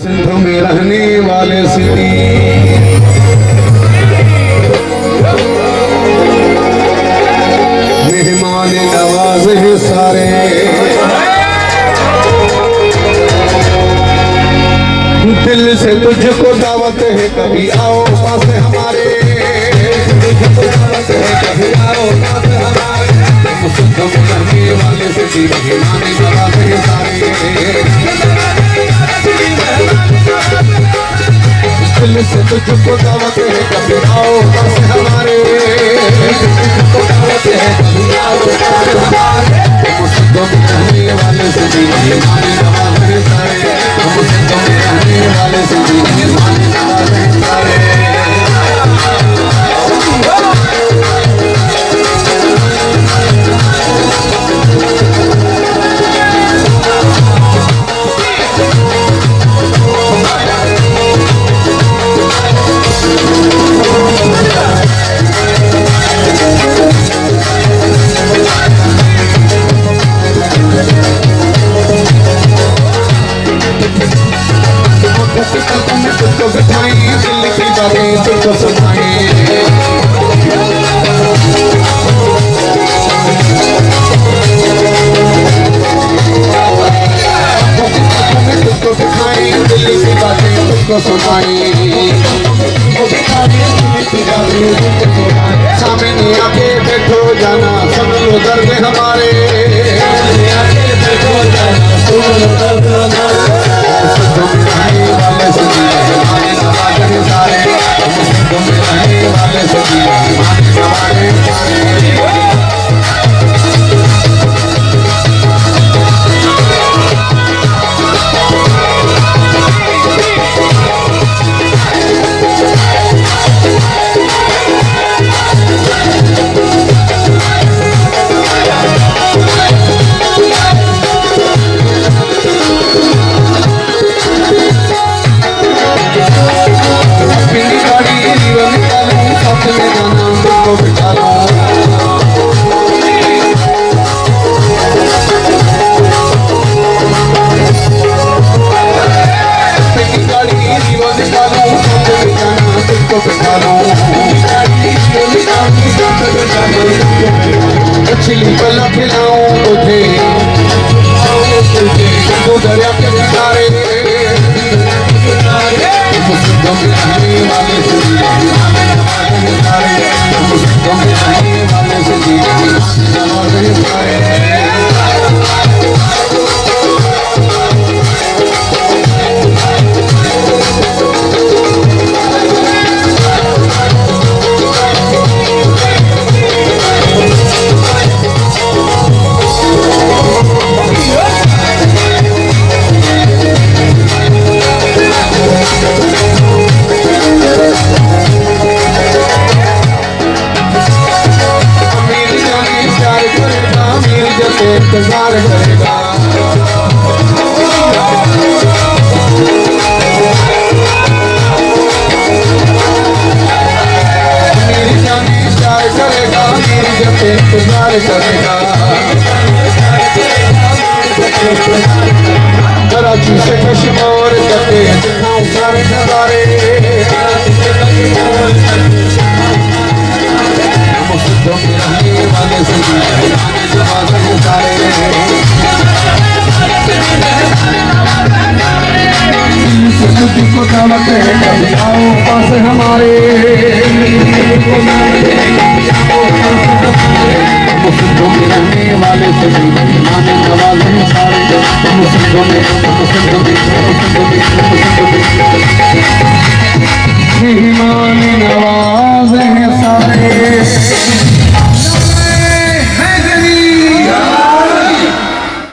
सिंधु में रहने वाले सिटी मेहमान नवाज हैं सारे, दिल से तुझको दावत है कभी आओ पास हमारे, तुझको दावत है कभी आओ पास हमारे। सिंधु में रहने वाले सिटी मेहमान नवाज हैं सारे, दिल से तुझको दावत है कभी आओ पास हमारे, तुझको दावत है कभी आओ पास हमारे। सिंधु में रहने वाले सिटी मेहमान नवाज हैं सारे, सिंधु में रहने वाले सिटी मेहमान नवाज हैं सारे। तुझको बिठाई दिल की बातें तुझको सुनाई, तुझको बिठाई दिल की बातें तुझको सुनाई, सामने आके बैठो जाना सुन लो दर्द हमारे, सुन लो दर्द हमारे। रहने वाले सभी मेहमान नवाज हैं सारे, सिंधु में रहने वाले सभी मेहमान नवाज हैं सारे। मछली पला खिलाऊं तुझे तो दरिया के किनारे, सिंधु में रहने वाले सभी मेहमान नवाज हैं सारे, सिंधु में रहने वाले सभी मेहमान नवाज हैं सारे। इंतजार करेगा मेरी जानी प्यार करेगा, मेरी जब इंतजार करेगा। कराची से कश्मीर तक दिखाऊं सारे नजारे, सिंधु में रहने वाले सभी मेहमान नवाज हैं सारे, तुझको दावत है कभी आओ पास हमारे, सिंधु में रहने वाले सभी मेहमान नवाज हैं सारे, सिंधु में